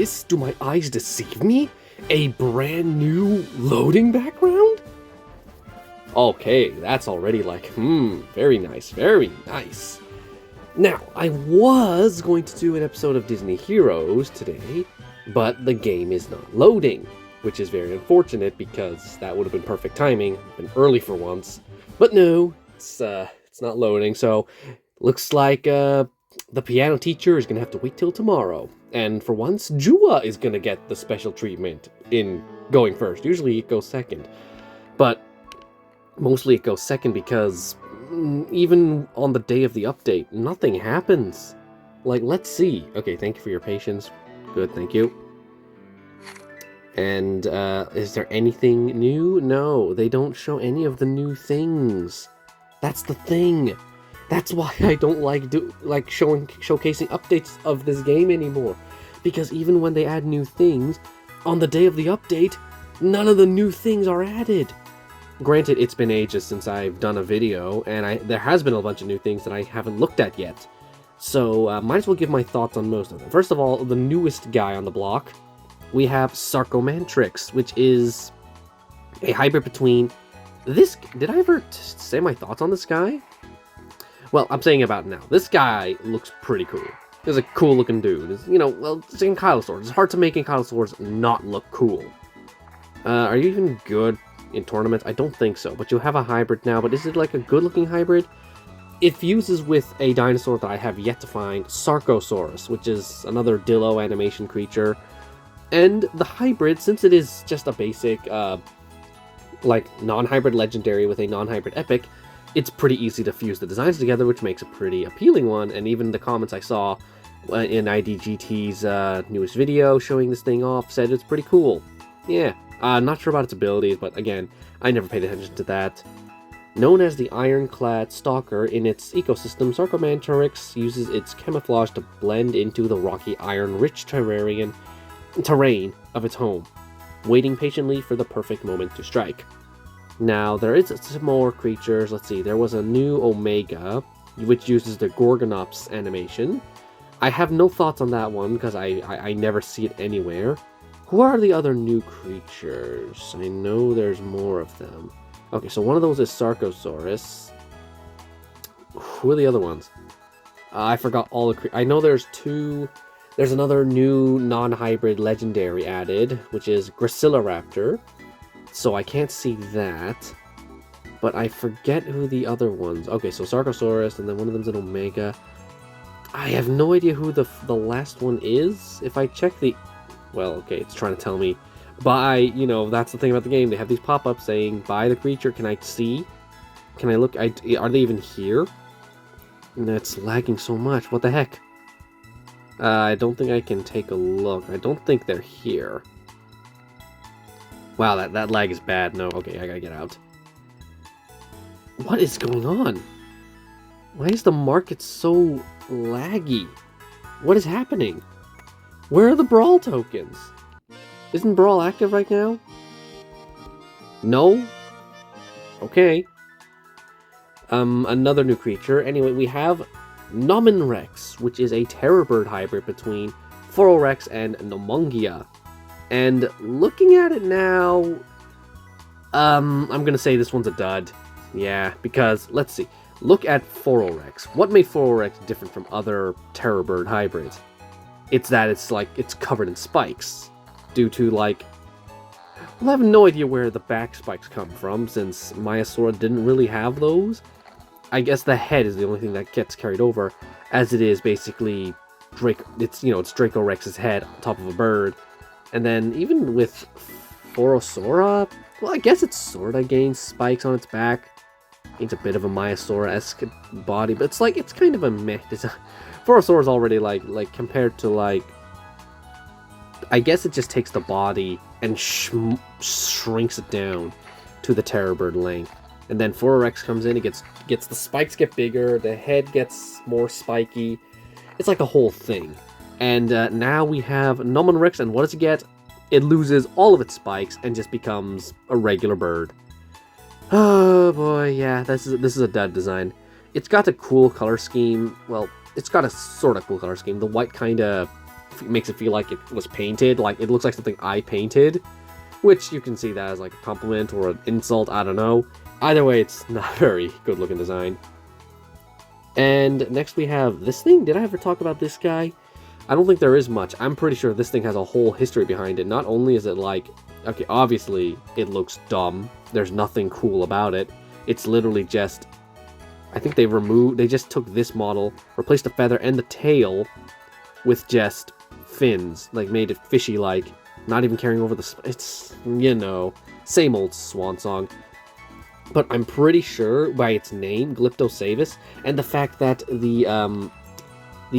this? Do my eyes deceive me? A brand new loading background? Okay, that's already like, very nice, very nice. Now, I was going to do an episode of Disney Heroes today, but the game is not loading, which is very unfortunate because that would have been perfect timing, been early for once. But no, it's not loading, so looks like the piano teacher is gonna have to wait till tomorrow. And for once, Jua is gonna get the special treatment in going first. Usually it goes second, but mostly it goes second because even on the day of the update, nothing happens. Like, let's see. Okay, thank you for your patience. Good, thank you. And is there anything new? No, they don't show any of the new things. That's the thing. That's why I don't like showcasing updates of this game anymore. Because even when they add new things, on the day of the update, none of the new things are added. Granted, it's been ages since I've done a video, and there has been a bunch of new things that I haven't looked at yet. So, might as well give my thoughts on most of them. First of all, the newest guy on the block, we have Saurophaganax, which is a hybrid between this... Did I ever say my thoughts on this guy? Well, I'm saying about now. This guy looks pretty cool. He's a cool looking dude. It's, you know, well, it's Ankylosaurs. It's hard to make Ankylosaurs not look cool. Are you even good in tournaments? I don't think so, but you have a hybrid now, but is it like a good looking hybrid? It fuses with a dinosaur that I have yet to find, Sarcosaurus, which is another Dillo animation creature. And the hybrid, since it is just a basic, like, non-hybrid legendary with a non-hybrid epic, it's pretty easy to fuse the designs together, which makes a pretty appealing one, and even the comments I saw in IDGT's newest video showing this thing off said it's pretty cool. Yeah, not sure about its abilities, but again, I never paid attention to that. Known as the Ironclad Stalker, in its ecosystem, Saurophaganax uses its camouflage to blend into the rocky iron-rich terrain of its home, waiting patiently for the perfect moment to strike. Now, there is some more creatures. Let's see, there was a new Omega, which uses the Gorgonops animation. I have no thoughts on that one, because I never see it anywhere. Who are the other new creatures? I know there's more of them. Okay, so one of those is Sarcosaurus. Who are the other ones? I forgot all the I know there's two... There's another new non-hybrid legendary added, which is Graciloraptor. So I can't see that. But I forget who the other ones... Okay, so Sarcosaurus, and then one of them's an Omega. I have no idea who the last one is. If I check the... Well, okay, it's trying to tell me. Buy, you know, that's the thing about the game. They have these pop-ups saying, buy the creature. Can I see? Can I look? Are they even here? And it's lagging so much. What the heck? I don't think I can take a look. I don't think they're here. Wow, that lag is bad. No, okay, I gotta get out. What is going on? Why is the market so laggy? What is happening? Where are the Brawl tokens? Isn't Brawl active right now? No? Okay. Another new creature. Anyway, we have Nomenrex, which is a terror bird hybrid between Phororex and Nomungia. And looking at it now, I'm gonna say this one's a dud. Yeah, because, let's see. Look at Phororex. What made Phororex different from other terror bird hybrids? It's that it's covered in spikes. Due to, like... Well, I have no idea where the back spikes come from, since Maiasaura didn't really have those. I guess the head is the only thing that gets carried over, as it is basically it's Dracorex's head on top of a bird. And then even with Phorosaura, well, I guess it sorta gains spikes on its back. It's a bit of a Maiasaura-esque body, but it's kind of a meh design. Phorosaur is already like compared to like, I guess it just takes the body and shrinks it down to the terror bird length. And then Phororex comes in, it gets the spikes get bigger, the head gets more spiky. It's like a whole thing. And now we have Nomenrex, and what does it get? It loses all of its spikes and just becomes a regular bird. Oh boy, yeah, this is a dud design. It's got a cool color scheme. Well, it's got a sort of cool color scheme. The white kind of makes it feel like it was painted. Like, it looks like something I painted, which you can see that as like a compliment or an insult, I don't know. Either way, it's not a very good looking design. And next we have this thing. Did I ever talk about this guy? I don't think there is much. I'm pretty sure this thing has a whole history behind it. Not only is it like, okay, obviously it looks dumb. There's nothing cool about it. It's literally just, I think they just took this model, replaced the feather and the tail with just fins, like made it fishy-like, not even carrying over it's, you know, same old swan song. But I'm pretty sure by its name, Glyptosavis, and the fact that the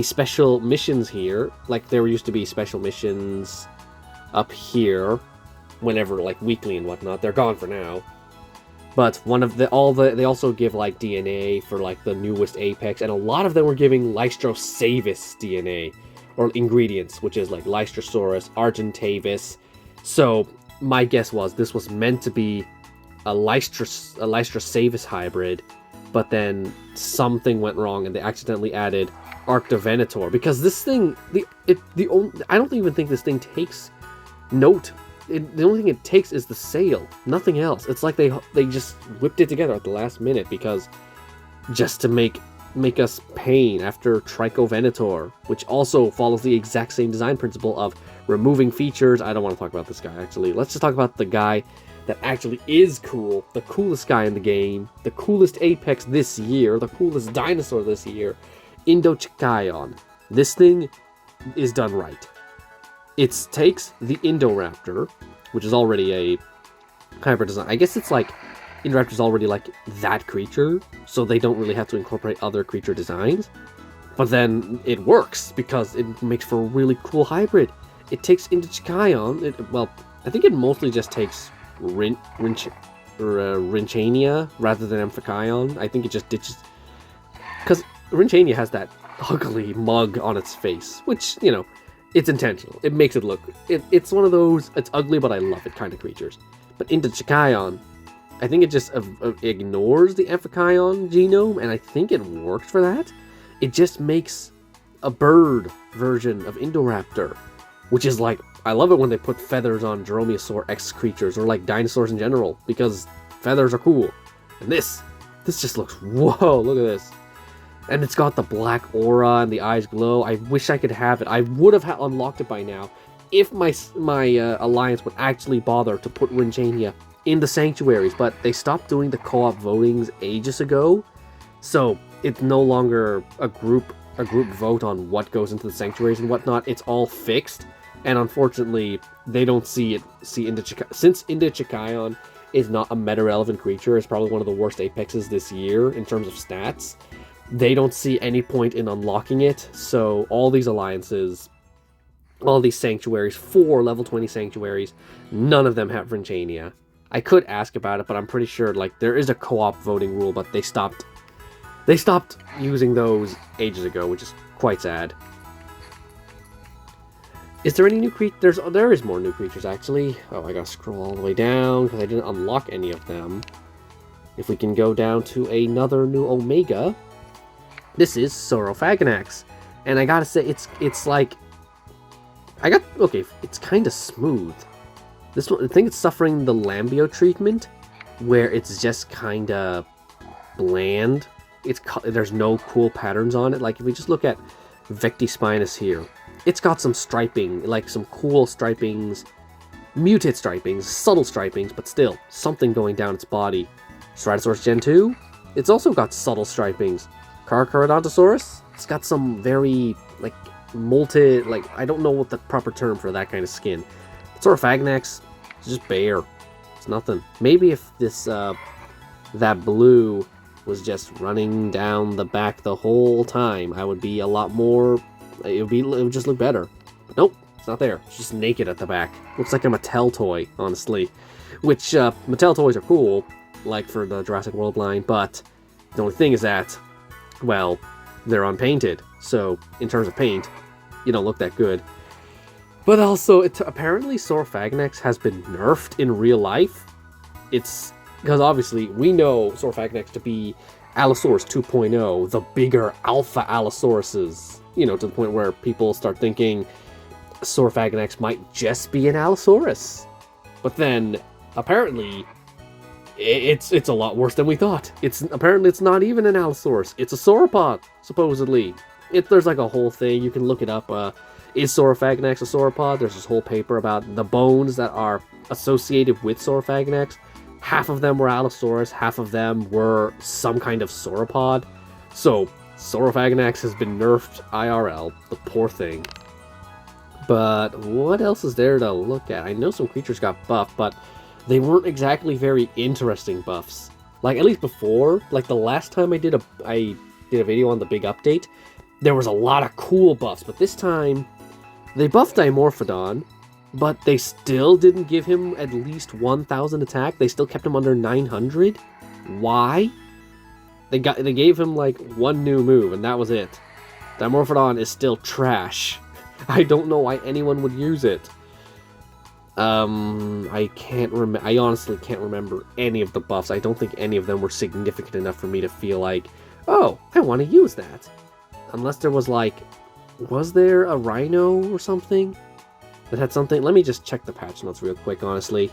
special missions here, like there used to be special missions up here, whenever, like weekly and whatnot, they're gone for now. But they also give like DNA for like the newest Apex, and a lot of them were giving Lystrosavis DNA, or ingredients, which is like Lystrosaurus, Argentavis. So my guess was this was meant to be a Lystrosavis hybrid, but then something went wrong and they accidentally added Arctovenator, because this thing, I don't even think this thing takes note. The only thing it takes is the sail, nothing else. It's like they just whipped it together at the last minute, because just to make us pain after Trichovenator, which also follows the exact same design principle of removing features. I don't want to talk about this guy, actually. Let's just talk about the guy that actually is cool, the coolest guy in the game, the coolest Apex this year, the coolest dinosaur this year, Indochicyon. This thing is done right. It takes the Indoraptor, which is already a hybrid design. I guess it's like, Indoraptor's already like that creature, so they don't really have to incorporate other creature designs. But then it works, because it makes for a really cool hybrid. It takes Indochicyon, well, I think it mostly just takes Rinchania rather than Amphicyon. I think it just ditches, because Rinchania has that ugly mug on its face, which, you know, it's intentional. It makes it look, it's one of those, it's ugly but I love it kind of creatures. But Indochicyon, I think it just ignores the Amphicyon genome, and I think it works for that. It just makes a bird version of Indoraptor, which is like, I love it when they put feathers on Dromaeosaur X creatures, or like dinosaurs in general, because feathers are cool. And this just looks, whoa, look at this. And it's got the black aura and the eyes glow. I wish I could have it. I would have unlocked it by now if my alliance would actually bother to put Rinchania in the sanctuaries, but they stopped doing the co-op votings ages ago, so it's no longer a group vote on what goes into the sanctuaries and whatnot. It's all fixed, and unfortunately, they don't see Indochicyon. Since Indochicyon is not a meta-relevant creature, it's probably one of the worst Apexes this year in terms of stats. They don't see any point in unlocking it, so all these alliances, all these sanctuaries, 4 level 20 sanctuaries, none of them have Rinchania. I could ask about it, but I'm pretty sure, like, there is a co-op voting rule, but they stopped using those ages ago, which is quite sad. Is there any new creatures? There is more new creatures, actually. Oh, I gotta scroll all the way down, because I didn't unlock any of them. If we can go down to another new Omega, this is Saurophaganax. And I gotta say, it's like, okay, it's kind of smooth. This one, I think it's suffering the Lambio treatment, where it's just kind of bland. There's no cool patterns on it. Like, if we just look at Vectispinus here, it's got some striping, like some cool stripings, muted stripings, subtle stripings, but still, something going down its body. Ceratosaurus Gen 2, it's also got subtle stripings. Carcharodontosaurus, it's got some very, like, molted, like, I don't know what the proper term for that kind of skin. Saurophaganax, it's just bare. It's nothing. Maybe if this, that blue was just running down the back the whole time, I would be a lot more, it would just look better. But nope, it's not there. It's just naked at the back. Looks like a Mattel toy, honestly. Which, Mattel toys are cool, like for the Jurassic World line, but the only thing is that, well, they're unpainted. So, in terms of paint, you don't look that good. But also, apparently Saurophaganax has been nerfed in real life. It's because obviously we know Saurophaganax to be Allosaurus 2.0, the bigger alpha Allosauruses. You know, to the point where people start thinking Saurophaganax might just be an Allosaurus. But then, apparently, it's a lot worse than we thought. Apparently it's not even an Allosaurus. It's a sauropod, supposedly. There's like a whole thing. You can look it up. Is Saurophaganax a sauropod? There's this whole paper about the bones that are associated with Saurophaganax. Half of them were Allosaurus, half of them were some kind of sauropod. So, Saurophaganax has been nerfed IRL, the poor thing. But what else is there to look at? I know some creatures got buffed, but they weren't exactly very interesting buffs. Like, at least before, like the last time I did a video on the big update, there was a lot of cool buffs, but this time, they buffed Dimorphodon, but they still didn't give him at least 1,000 attack. They still kept him under 900. Why? They gave him like one new move, and that was it. Dimorphodon is still trash. I don't know why anyone would use it. I honestly can't remember any of the buffs. I don't think any of them were significant enough for me to feel like, oh, I want to use that. Unless there was like, was there a rhino or something that had something? Let me just check the patch notes real quick, honestly.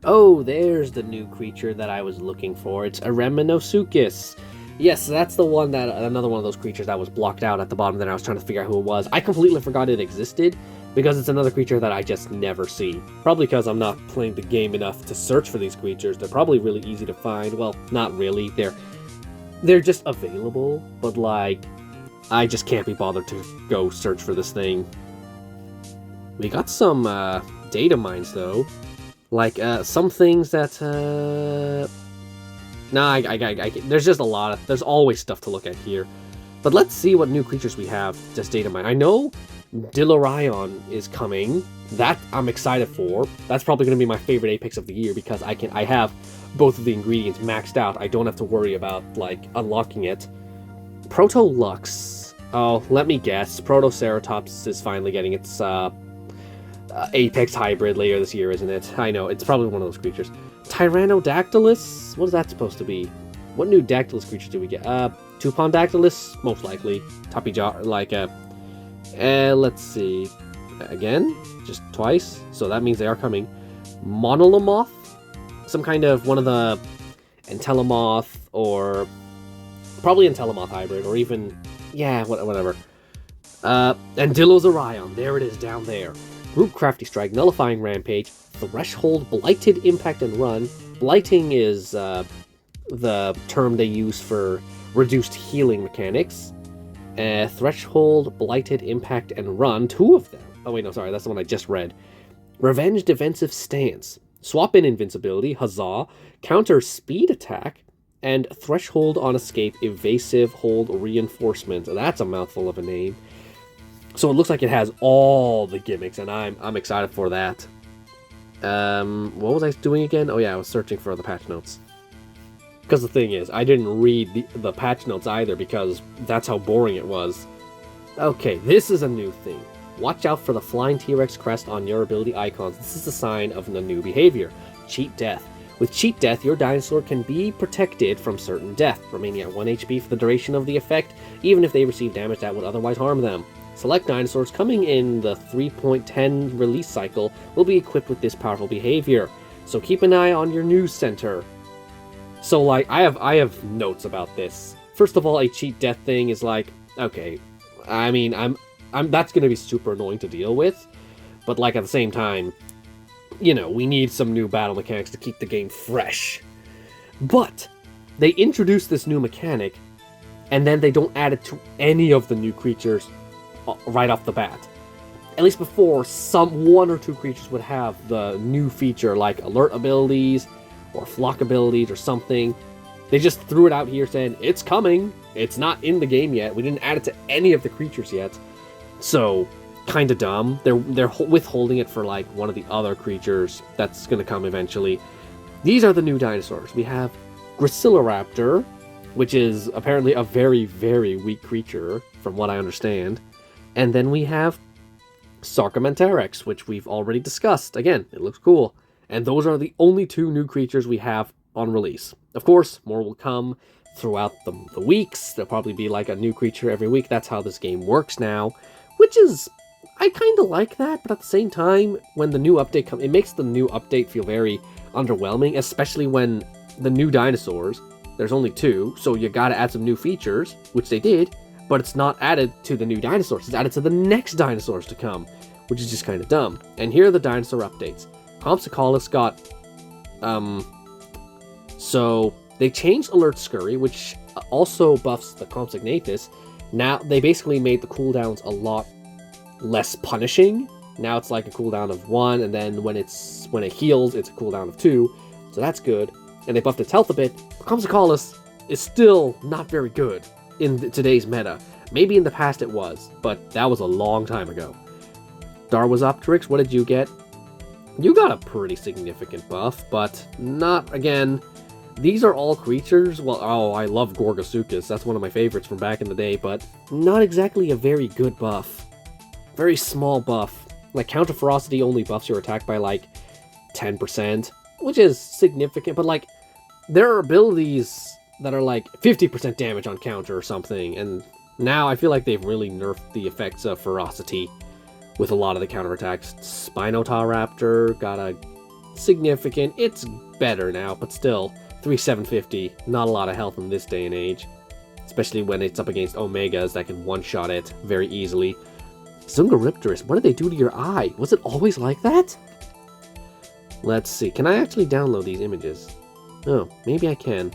Oh, there's the new creature that I was looking for. It's Ereminosuchus. Yes, that's the one that, another one of those creatures that was blocked out at the bottom that I was trying to figure out who it was. I completely forgot it existed, because it's another creature that I just never see. Probably because I'm not playing the game enough to search for these creatures. They're probably really easy to find. Well, not really. They're just available, but like, I just can't be bothered to go search for this thing. We got some data mines though. Like some things that there's just a lot of, there's always stuff to look at here. But let's see what new creatures we have just data mine. I know Diloryon is coming. That I'm excited for. That's probably going to be my favorite Apex of the year because I have both of the ingredients maxed out. I don't have to worry about like unlocking it. Protolux. Oh, let me guess. Protoceratops is finally getting its Apex hybrid later this year, isn't it? I know, it's probably one of those creatures. Tyrannodactylus? What is that supposed to be? What new Dactylus creature do we get? Tupondactylus? Most likely. Toppyjaw, like, let's see. Again? Just twice? So that means they are coming. Monolomoth? Some kind of one of the Entelemoth, or probably Entelemoth hybrid, or even, yeah, whatever. And Dilozorion, there it is down there. Group Crafty Strike, Nullifying Rampage, Threshold, Blighted Impact and Run. Blighting is the term they use for reduced healing mechanics. Threshold, Blighted Impact and Run, two of them. Oh wait, no, sorry, that's the one I just read. Revenge Defensive Stance, Swap in Invincibility, Huzzah, Counter Speed Attack, and Threshold on Escape, Evasive Hold Reinforcement. That's a mouthful of a name. So it looks like it has all the gimmicks, and I'm excited for that. What was I doing again? Oh yeah, I was searching for the patch notes. Because the thing is, I didn't read the patch notes either, because that's how boring it was. Okay, this is a new thing. Watch out for the Flying T-Rex crest on your ability icons. This is a sign of the new behavior. Cheat Death. With Cheat Death, your dinosaur can be protected from certain death, remaining at 1 HP for the duration of the effect, even if they receive damage that would otherwise harm them. Select dinosaurs coming in the 3.10 release cycle will be equipped with this powerful behavior, so keep an eye on your news center. So like, I have notes about this. First of all, a cheat death thing is like, okay, I mean, that's gonna be super annoying to deal with, but like at the same time, you know, we need some new battle mechanics to keep the game fresh. But they introduced this new mechanic, and then they don't add it to any of the new creatures right off the bat. At least before, one or two creatures would have the new feature, like alert abilities, or flock abilities, or something. They just threw it out here saying, it's coming, it's not in the game yet, we didn't add it to any of the creatures yet. So, kinda dumb. They're withholding it for like one of the other creatures that's gonna come eventually. These are the new dinosaurs. We have Graciloraptor, which is apparently a very, very weak creature, from what I understand. And then we have Sarcomentrex, which we've already discussed. Again, it looks cool. And those are the only two new creatures we have on release. Of course, more will come throughout the weeks. There'll probably be like a new creature every week. That's how this game works now, which is, I kind of like that, but at the same time, when the new update comes, it makes the new update feel very underwhelming, especially when the new dinosaurs, there's only 2, so you gotta add some new features, which they did, but it's not added to the new dinosaurs, it's added to the next dinosaurs to come, which is just kind of dumb. And here are the dinosaur updates. Compsognathus got, so they changed Alert Scurry, which also buffs the Compsognathus. Now, they basically made the cooldowns a lot less punishing. Now it's like a cooldown of 1, and then when it heals, it's a cooldown of 2. So that's good. And they buffed its health a bit. Compsognathus is still not very good in today's meta. Maybe in the past it was, but that was a long time ago. Darwazopteryx, what did you get? You got a pretty significant buff, but not, again, these are all creatures. Well, oh, I love Gorgosuchus. That's one of my favorites from back in the day, but not exactly a very good buff. Very small buff. Like, Counter Ferocity only buffs your attack by, like, 10%, which is significant, but, like, there are abilities that are, like, 50% damage on counter or something, and now I feel like they've really nerfed the effects of Ferocity with a lot of the counterattacks. Spinotauraptor got a significant... It's better now, but still, 3750, not a lot of health in this day and age. Especially when it's up against Omegas that can one-shot it very easily. Zungaripterus, what did they do to your eye? Was it always like that? Let's see, can I actually download these images? Oh, maybe I can.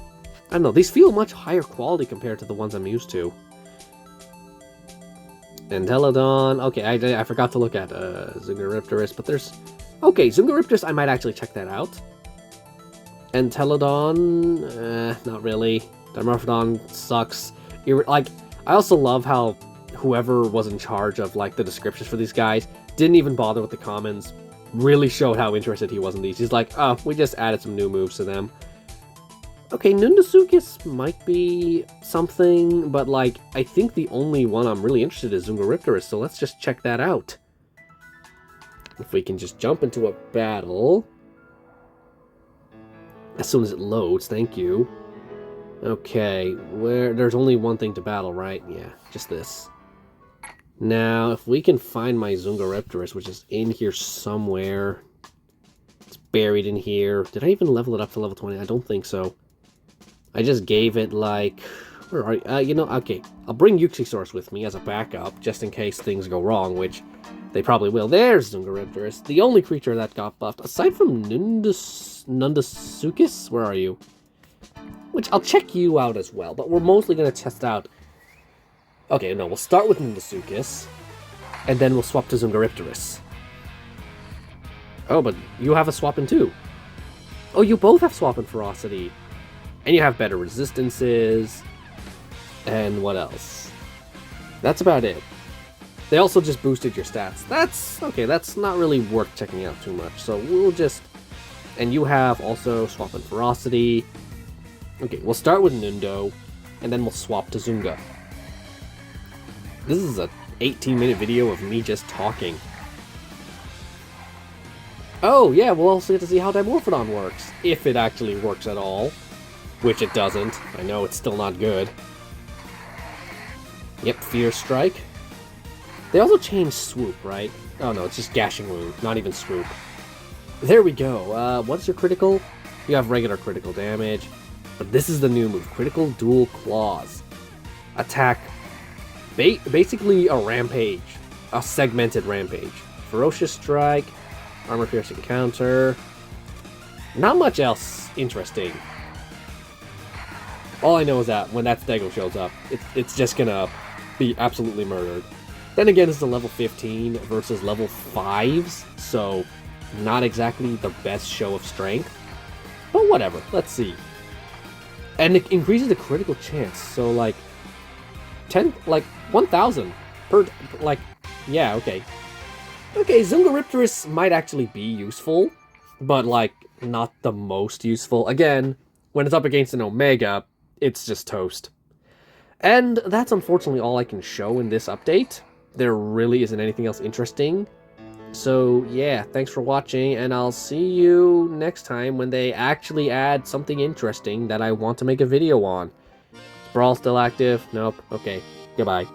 I don't know, these feel much higher quality compared to the ones I'm used to. Entelodon, okay, I forgot to look at Zungaripterus, but there's... Okay, Zungaripterus, I might actually check that out. Entelodon, not really. Dimorphodon sucks. Like, I also love how whoever was in charge of, like, the descriptions for these guys didn't even bother with the commons. Really showed how interested he was in these. He's like, oh, we just added some new moves to them. Okay, Nundosuchus might be something, but, like, I think the only one I'm really interested in is Zungaripterus, so let's just check that out. If we can just jump into a battle. As soon as it loads, thank you. Okay, there's only one thing to battle, right? Yeah, just this. Now, if we can find my Zungaripterus, which is in here somewhere. It's buried in here. Did I even level it up to level 20? I don't think so. I just gave it, like... Where are you? You know, okay. I'll bring Uxisaurus with me as a backup, just in case things go wrong, which they probably will. There's Zungaripterus, the only creature that got buffed. Aside from Nundosuchus? Where are you? Which, I'll check you out as well, but we're mostly going to test out... Okay, no, we'll start with Nundosuchus, and then we'll swap to Zungaripterus. Oh, but you have a swap in too. Oh, you both have swap in Ferocity. And you have better resistances. And what else? That's about it. They also just boosted your stats. That's... Okay, that's not really worth checking out too much. So we'll just... And you have also swap in Ferocity. Okay, we'll start with Nundo, and then we'll swap to Zunga. This is a 18-minute video of me just talking. Oh, yeah, we'll also get to see how Dimorphodon works. If it actually works at all. Which it doesn't. I know it's still not good. Yep, Fear Strike. They also changed Swoop, right? Oh no, it's just Gashing Wound, not even Swoop. There we go. What's your critical? You have regular critical damage. But this is the new move. Critical Dual Claws. Attack. Basically a rampage. A segmented rampage. Ferocious Strike. Armor Piercing Counter. Not much else interesting. All I know is that when that Stego shows up, it's just gonna be absolutely murdered. Then again, it's a level 15 versus level 5s, so not exactly the best show of strength. But whatever, let's see. And it increases the critical chance, so like 1,000 per, like, yeah, okay. Okay, Zungaripterus might actually be useful, but like not the most useful. Again, when it's up against an Omega, it's just toast. And that's unfortunately all I can show in this update. There really isn't anything else interesting. So yeah, thanks for watching, and I'll see you next time when they actually add something interesting that I want to make a video on. Is Brawl still active? Nope. Okay, goodbye.